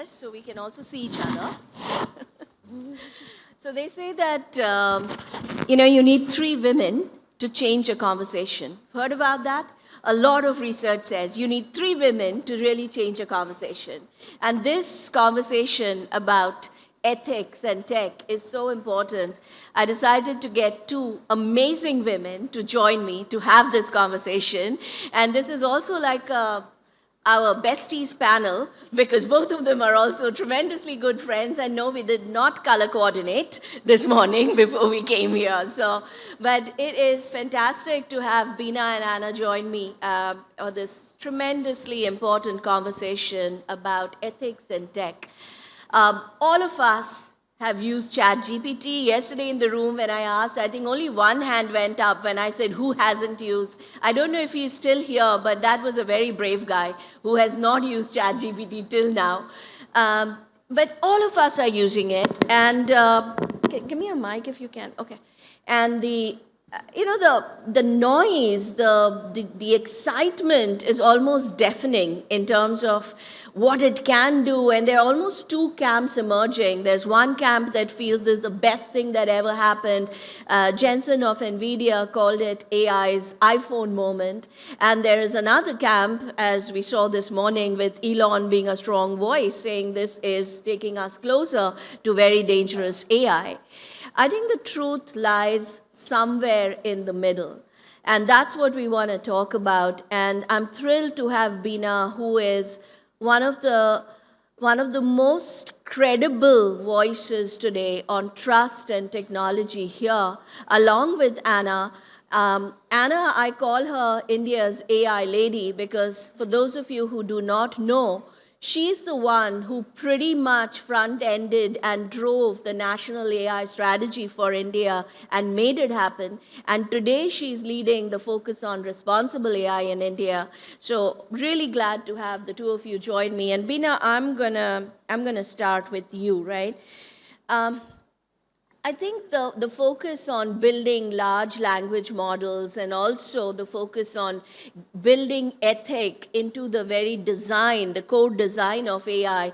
chest so we can also see each other. So they say that, you need 3 women to change a conversation. Heard about that? A lot of research says you need 3 women to really change a conversation. And this conversation about ethics and tech is so important. I decided to get 2 amazing women to join me to have this conversation. And this is also like our besties panel, because both of them are also tremendously good friends. And no, we did not color coordinate this morning before we came here. But it is fantastic to have Beena and Anna join me on this tremendously important conversation about ethics and tech. All of us have used ChatGPT. Yesterday in the room when I asked, I think only 1 hand went up when I said, who hasn't used? I don't know if he's still here, but that was a very brave guy who has not used ChatGPT till now. But all of us are using it. And give me a mic if you can. Okay. And the noise, the excitement is almost deafening in terms of what it can do. And there are almost 2 camps emerging. There's one camp that feels this is the best thing that ever happened. Jensen of NVIDIA called it AI's iPhone moment. And there is another camp, as we saw this morning, with Elon being a strong voice, saying this is taking us closer to very dangerous AI. I think the truth lies somewhere in the middle. And that's what we want to talk about. And I'm thrilled to have Beena, who is one of the most credible voices today on trust and technology here, along with Anna. Anna, I call her India's AI lady because for those of you who do not know, she's the one who pretty much front-ended and drove the national AI strategy for India and made it happen. And today she's leading the focus on responsible AI in India. So really glad to have the 2 of you join me. And Beena, I'm gonna start with you, right? I think the focus on building large language models and also the focus on building ethic into the very design, the code design of AI,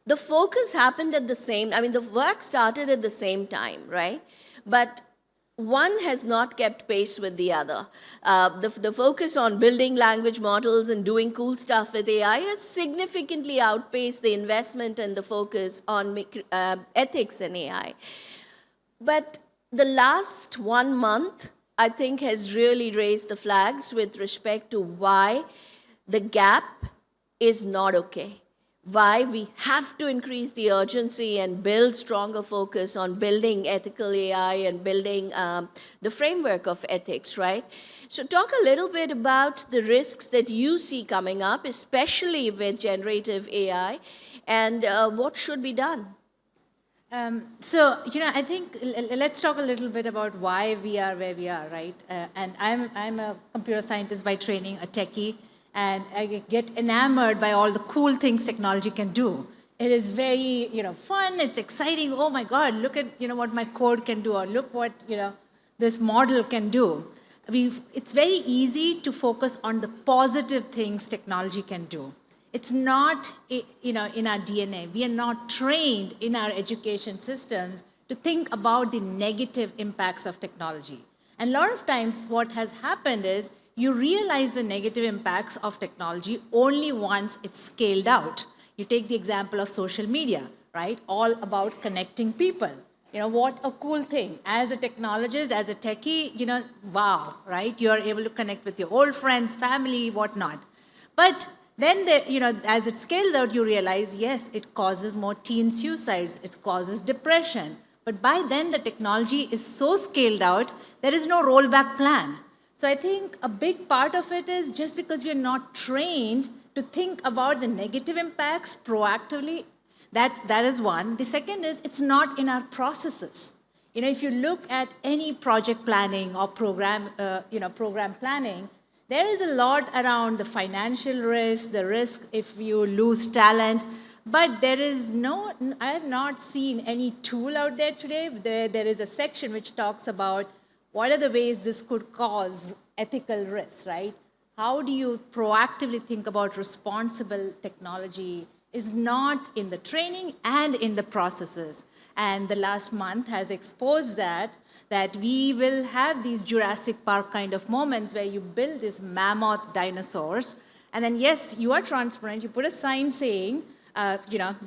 the focus happened at the same, the work started at the same time, right? But one has not kept pace with the other. The focus on building language models and doing cool stuff with AI has significantly outpaced the investment and the focus on ethics in AI. But the last 1 month, I think, has really raised the flags with respect to why the gap is not okay, why we have to increase the urgency and build stronger focus on building ethical AI and building the framework of ethics, right? So talk a little bit about the risks that you see coming up, especially with generative AI, and what should be done. I think let's talk a little bit about why we are where we are, right? And I'm a computer scientist by training, a techie, and I get enamored by all the cool things technology can do. It is very, fun. It's exciting. Oh my God, look at, what my code can do, or look what, this model can do. It's very easy to focus on the positive things technology can do. It's not, in our DNA. We are not trained in our education systems to think about the negative impacts of technology. And a lot of times what has happened is you realize the negative impacts of technology only once it's scaled out. You take the example of social media, right? All about connecting people. What a cool thing. As a technologist, as a techie, wow, right? You're able to connect with your old friends, family, whatnot. But then, as it scales out, you realize, yes, it causes more teen suicides. It causes depression. But by then, the technology is so scaled out, there is no rollback plan. So I think a big part of it is just because we are not trained to think about the negative impacts proactively, that is one. The second is it's not in our processes. If you look at any project planning or program planning, there is a lot around the financial risk, the risk if you lose talent, but there is I have not seen any tool out there today. There is a section which talks about what are the ways this could cause ethical risks, right? How do you proactively think about responsible technology is not in the training and in the processes. And the last month has exposed that we will have these Jurassic Park kind of moments where you build these mammoth dinosaurs, and then yes, you are transparent, you put a sign saying,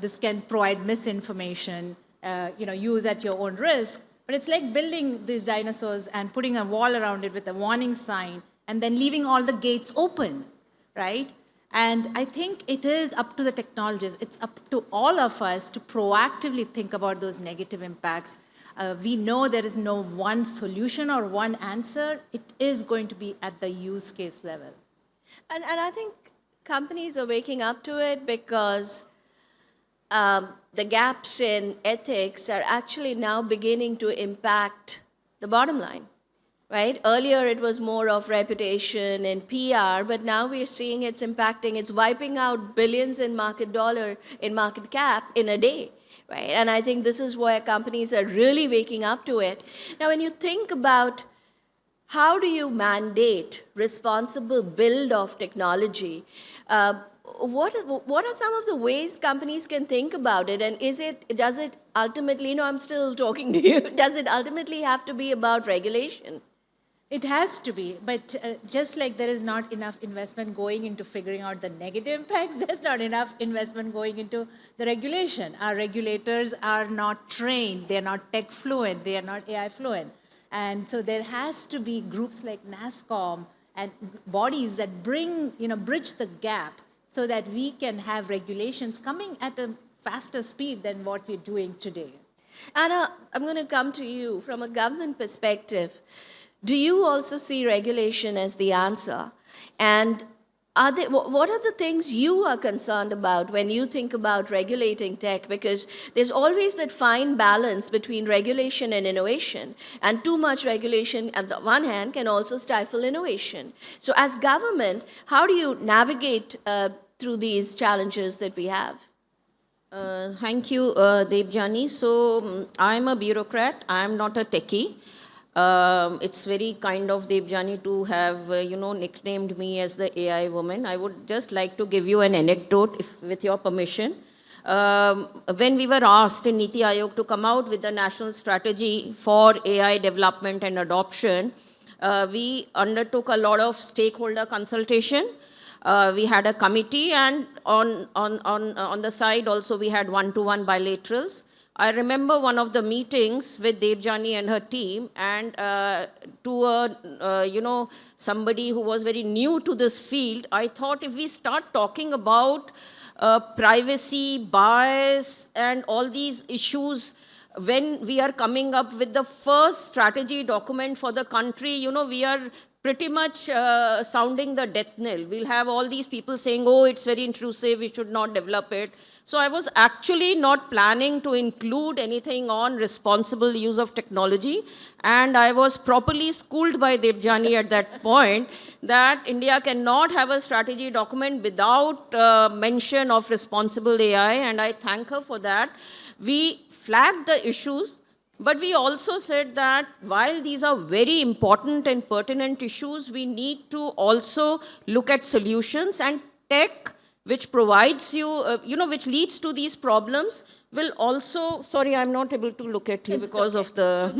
this can provide misinformation, use at your own risk, but it's like building these dinosaurs and putting a wall around it with a warning sign and then leaving all the gates open, right? And I think it is up to the technologists, it's up to all of us to proactively think about those negative impacts. We know there is no one solution or one answer. It is going to be at the use case level. And I think companies are waking up to it because the gaps in ethics are actually now beginning to impact the bottom line, right? Earlier, it was more of reputation and PR, but now we're seeing it's impacting, it's wiping out billions in market cap in a day, right? And I think this is where companies are really waking up to it. Now, when you think about how do you mandate responsible build of technology, what are some of the ways companies can think about it? And does it ultimately, I'm still talking to you, does it ultimately have to be about regulation? It has to be, but just like there is not enough investment going into figuring out the negative impacts, there's not enough investment going into the regulation. Our regulators are not trained, they're not tech fluent, they are not AI fluent. And so there has to be groups like NASSCOM and bodies that bridge the gap so that we can have regulations coming at a faster speed than what we're doing today. Anna, I'm going to come to you from a government perspective. Do you also see regulation as the answer? And what are the things you are concerned about when you think about regulating tech? Because there's always that fine balance between regulation and innovation. And too much regulation, on the one hand, can also stifle innovation. So as government, how do you navigate through these challenges that we have? Thank you, Debjani. So I'm a bureaucrat. I'm not a techie. It's very kind of Debjani to have, nicknamed me as the AI woman. I would just like to give you an anecdote, with your permission. When we were asked in NITI Aayog to come out with the national strategy for AI development and adoption, we undertook a lot of stakeholder consultation. We had a committee, and on the side also we had one-to-one bilaterals. I remember one of the meetings with Debjani and her team, and somebody who was very new to this field, I thought if we start talking about privacy, bias, and all these issues when we are coming up with the first strategy document for the country, we are pretty much sounding the death knell. We'll have all these people saying, oh, it's very intrusive, we should not develop it. So I was actually not planning to include anything on responsible use of technology. And I was properly schooled by Debjani at that point that India cannot have a strategy document without mention of responsible AI. And I thank her for that. We flagged the issues. But we also said that while these are very important and pertinent issues, we need to also look at solutions, and tech, which provides you, which leads to these problems, will also, sorry, I'm not able to look at you because of the,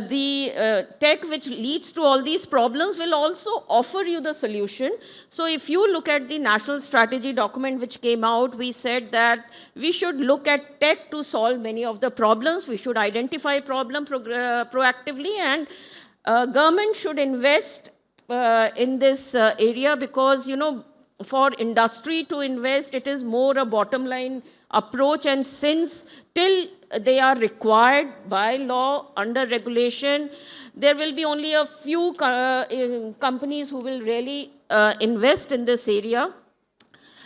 the tech which leads to all these problems will also offer you the solution. So if you look at the national strategy document which came out, we said that we should look at tech to solve many of the problems. We should identify problem proactively, and government should invest in this area because, for industry to invest, it is more a bottom line approach, and since till they are required by law under regulation, there will be only a few companies who will really invest in this area.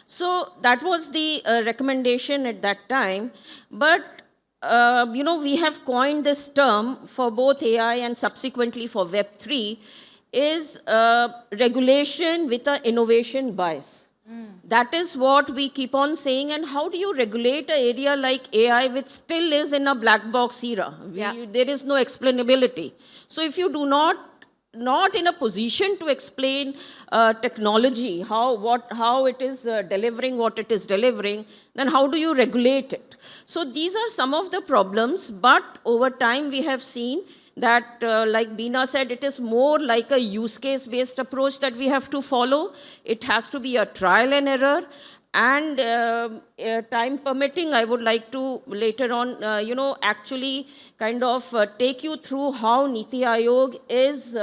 So that was the recommendation at that time. But we have coined this term for both AI and subsequently for Web3 is regulation with an innovation bias. That is what we keep on saying. And how do you regulate an area like AI, which still is in a black box era? There is no explainability. So if you do not not in a position to explain technology, how it is delivering what it is delivering, then how do you regulate it? So these are some of the problems, but over time we have seen that, like Beena said, it is more like a use case based approach that we have to follow. It has to be a trial and error. And time permitting, I would like to later on, actually kind of take you through how NITI Aayog is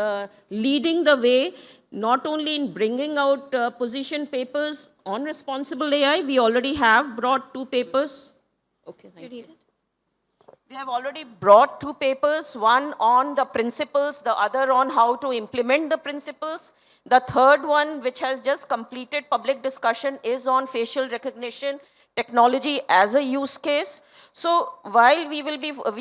leading the way, not only in bringing out position papers on responsible AI. We already have brought 2 papers. Okay, thank you. We have already brought 2 papers, one on the principles, the other on how to implement the principles. The third one, which has just completed public discussion, is on facial recognition technology as a use case. So while we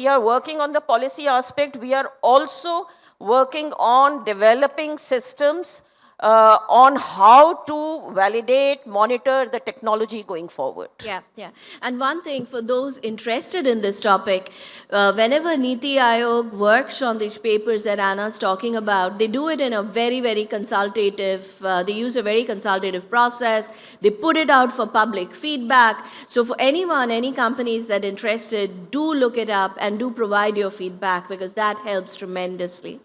are working on the policy aspect, we are also working on developing systems on how to validate, monitor the technology going forward. Yeah, yeah. And one thing for those interested in this topic, whenever NITI Aayog works on these papers that Anna's talking about, they do it in a very, very consultative, they use a very consultative process. They put it out for public feedback. So for anyone, any companies that are interested, do look it up and do provide your feedback, because that helps tremendously.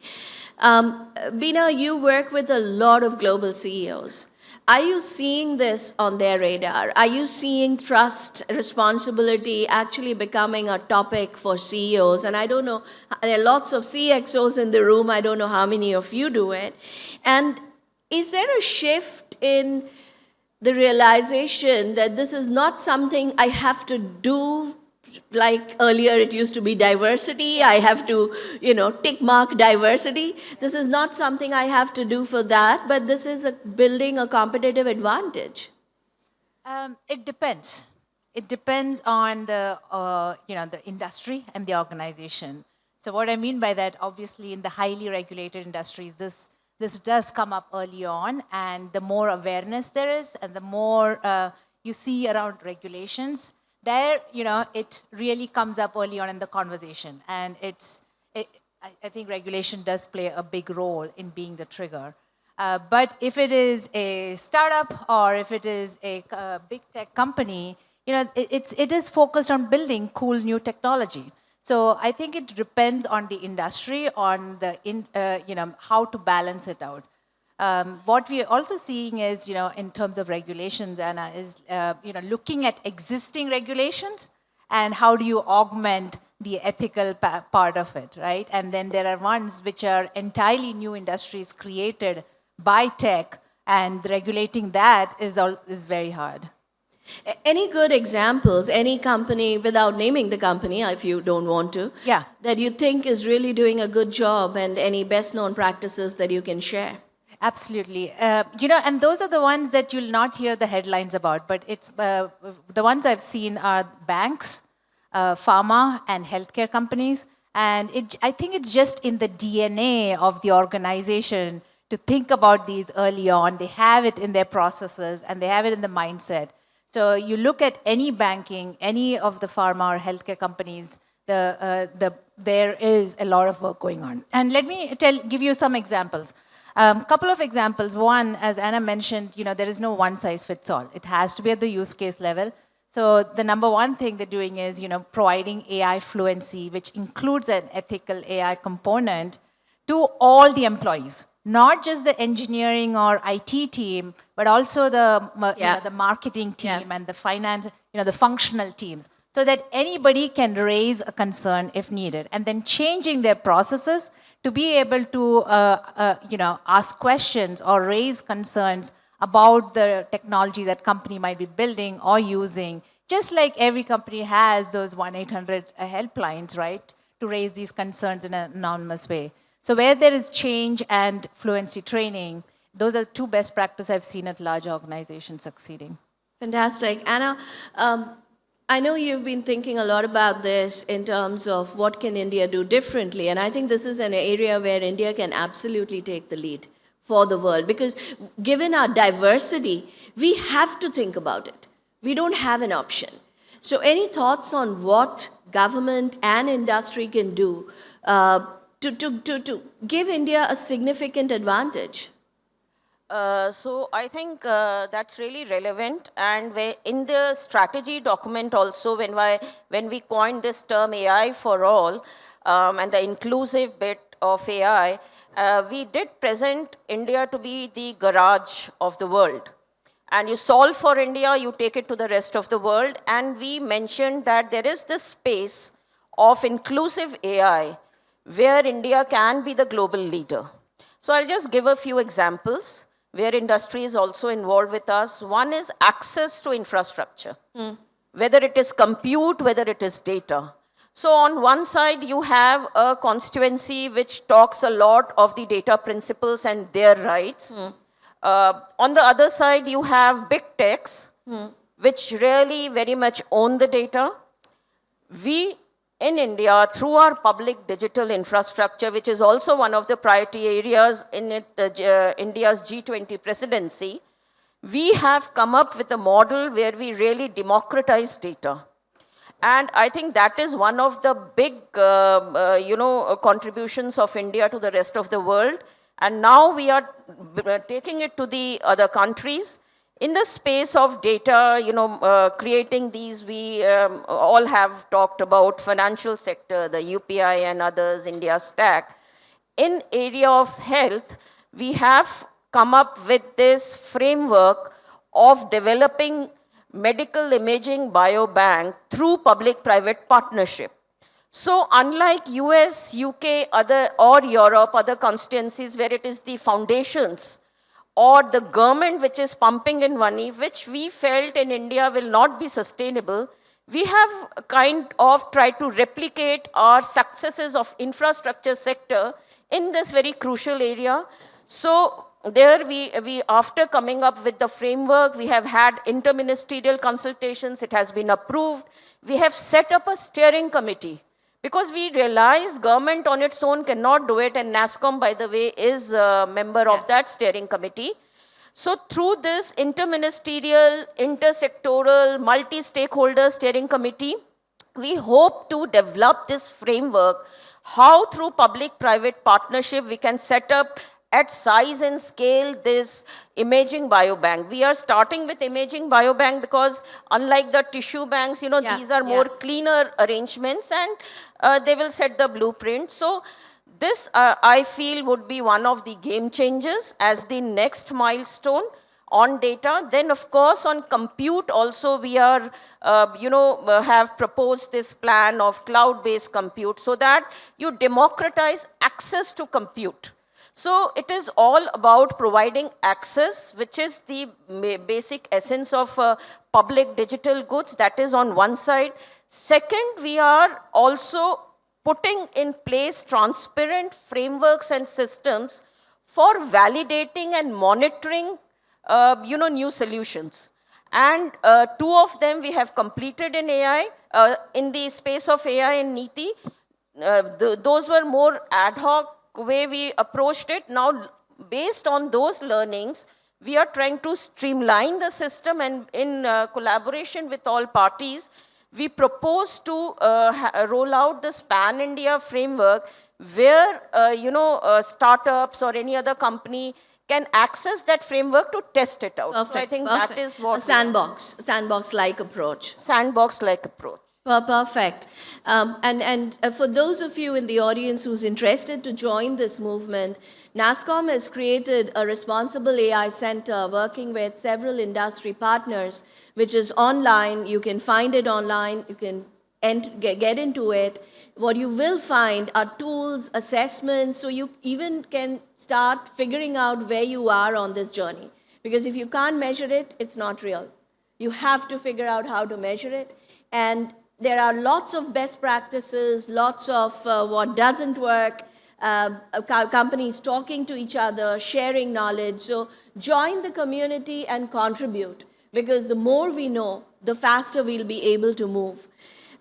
Beena, you work with a lot of global CEOs. Are you seeing this on their radar? Are you seeing trust, responsibility actually becoming a topic for CEOs? And I don't know, there are lots of CXOs in the room. I don't know how many of you do it. And is there a shift in the realization that this is not something I have to do? Like earlier, it used to be diversity. I have to, tick mark diversity. This is not something I have to do for that, but this is building a competitive advantage. It depends. It depends on the, the industry and the organization. So what I mean by that, obviously, in the highly regulated industries, this does come up early on, and the more awareness there is, and the more you see around regulations, there, it really comes up early on in the conversation. And I think regulation does play a big role in being the trigger. But if it is a startup or if it is a big tech company, it is focused on building cool new technology. So I think it depends on the industry, on the, how to balance it out. What we are also seeing is, in terms of regulations, Anna, is, looking at existing regulations and how do you augment the ethical part of it, right? And then there are ones which are entirely new industries created by tech, and regulating that is very hard. Any good examples, any company, without naming the company if you don't want to, yeah, that you think is really doing a good job, and any best known practices that you can share? Absolutely. And those are the ones that you'll not hear the headlines about, but it's the ones I've seen are banks, pharma, and healthcare companies. And I think it's just in the DNA of the organization to think about these early on. They have it in their processes, and they have it in the mindset. So you look at any banking, any of the pharma or healthcare companies, there is a lot of work going on. And let me give you some examples. Couple of examples. One, as Anna mentioned, there is no one size fits all. It has to be at the use case level. So the number one thing they're doing is, providing AI fluency, which includes an ethical AI component to all the employees, not just the engineering or IT team, but also the the marketing team and the finance, the functional teams, so that anybody can raise a concern if needed, and then changing their processes to be able to ask questions or raise concerns about the technology that company might be building or using, just like every company has those 1-800 helplines, right, to raise these concerns in an anonymous way. So where there is change and fluency training, those are 2 best practices I've seen at large organizations succeeding. Fantastic. Anna, I know you've been thinking a lot about this in terms of what can India do differently, and I think this is an area where India can absolutely take the lead for the world, because given our diversity, we have to think about it. We don't have an option. So any thoughts on what government and industry can do to give India a significant advantage? So I think that's really relevant, and in the strategy document also, when we coined this term AI for all, and the inclusive bit of AI, we did present India to be the garage of the world. And you solve for India, you take it to the rest of the world, and we mentioned that there is this space of inclusive AI where India can be the global leader. So I'll just give a few examples where industry is also involved with us. One is access to infrastructure, whether it is compute, whether it is data. So on one side, you have a constituency which talks a lot of the data principles and their rights. On the other side, you have big techs, which really very much own the data. We in India, through our public digital infrastructure, which is also one of the priority areas in India's G20 presidency, we have come up with a model where we really democratize data. And I think that is one of the big contributions of India to the rest of the world. And now we are taking it to the other countries. In the space of data, creating these, we all have talked about financial sector, the UPI and others, India Stack. In area of health, we have come up with this framework of developing medical imaging biobank through public-private partnership. So unlike US, UK, or Europe, other constituencies where it is the foundations or the government which is pumping in money, which we felt in India will not be sustainable, we have kind of tried to replicate our successes of infrastructure sector in this very crucial area. So there we after coming up with the framework, we have had interministerial consultations, it has been approved. We have set up a steering committee because we realize government on its own cannot do it, and NASSCOM, by the way, is a member of that steering committee. So through this interministerial, intersectoral, multi-stakeholder steering committee, we hope to develop this framework, how through public-private partnership we can set up at size and scale this imaging biobank. We are starting with imaging biobank because unlike the tissue banks, these are more cleaner arrangements, and they will set the blueprint. So this, I feel, would be one of the game changers as the next milestone on data. Then, of course, on compute also, we are, have proposed this plan of cloud-based compute so that you democratize access to compute. So it is all about providing access, which is the basic essence of public digital goods. That is on one side. Second, we are also putting in place transparent frameworks and systems for validating and monitoring, new solutions. And two of them we have completed in AI, in the space of AI and NITI. Those were more ad hoc way we approached it. Now, based on those learnings, we are trying to streamline the system, and in collaboration with all parties, we propose to roll out this pan-India framework where, startups or any other company can access that framework to test it out. Perfect, so I think perfect. that is what... Sandbox-like approach. Sandbox-like approach. Perfect. And for those of you in the audience who's interested to join this movement, NASSCOM has created a responsible AI center working with several industry partners, which is online. You can find it online. You can get into it. What you will find are tools, assessments, so you even can start figuring out where you are on this journey. Because if you can't measure it, it's not real. You have to figure out how to measure it. And there are lots of best practices, lots of what doesn't work, companies talking to each other, sharing knowledge. So join the community and contribute, because the more we know, the faster we'll be able to move.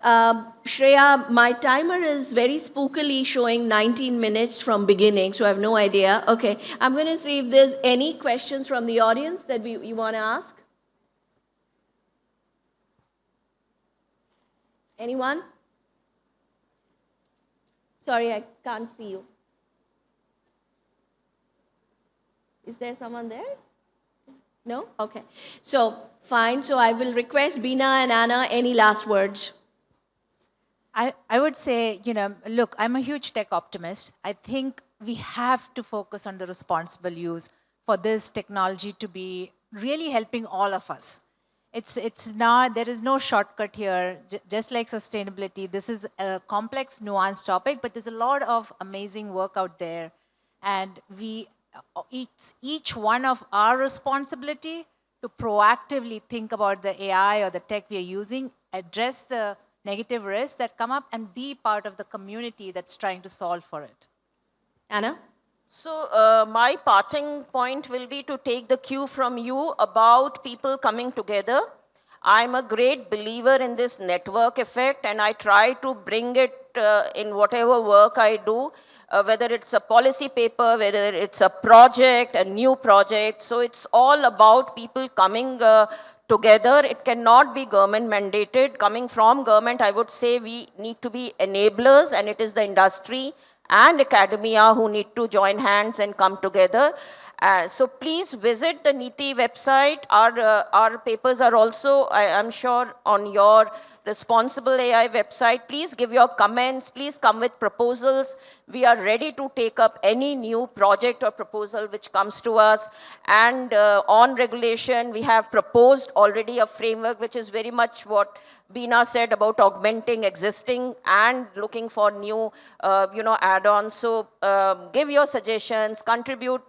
Shreya, my timer is very spookily showing 19 minutes from beginning, so I have no idea. Okay, I'm going to see if there's any questions from the audience that you want to ask. Anyone? Sorry, I can't see you. Is there someone there? No? Okay. So, fine. So, I will request Beena and Anna, any last words? I would say, look, I'm a huge tech optimist. I think we have to focus on the responsible use for this technology to be really helping all of us. It's not, there is no shortcut here, just like sustainability. This is a complex, nuanced topic, but there's a lot of amazing work out there. And it's each one of our responsibility to proactively think about the AI or the tech we are using, address the negative risks that come up, and be part of the community that's trying to solve for it. Anna? So my parting point will be to take the cue from you about people coming together. I'm a great believer in this network effect, and I try to bring it in whatever work I do, whether it's a policy paper, whether it's a project, a new project. So it's all about people coming together. It cannot be government mandated. Coming from government, I would say we need to be enablers, and it is the industry and academia who need to join hands and come together. So please visit the NITI website. Our papers are also, I'm sure, on your Responsible AI website. Please give your comments. Please come with proposals. We are ready to take up any new project or proposal which comes to us. And on regulation, we have proposed already a framework which is very much what Beena said about augmenting existing and looking for new, add-ons. So give your suggestions, contribute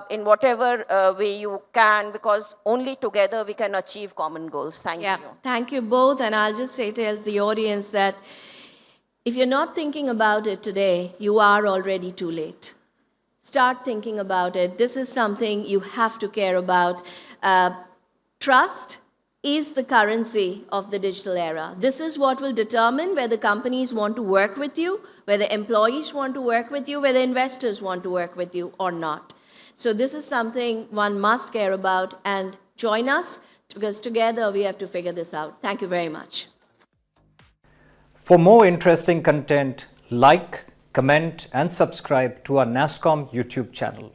in whatever way you can, because only together we can achieve common goals. Thank you. Thank you both. And I'll just say to the audience that if you're not thinking about it today, you are already too late. Start thinking about it. This is something you have to care about. Trust is the currency of the digital era. This is what will determine whether companies want to work with you, whether employees want to work with you, whether investors want to work with you or not. So this is something one must care about, and join us, because together we have to figure this out. Thank you very much. For more interesting content, like, comment and subscribe to our NASSCOM YouTube channel.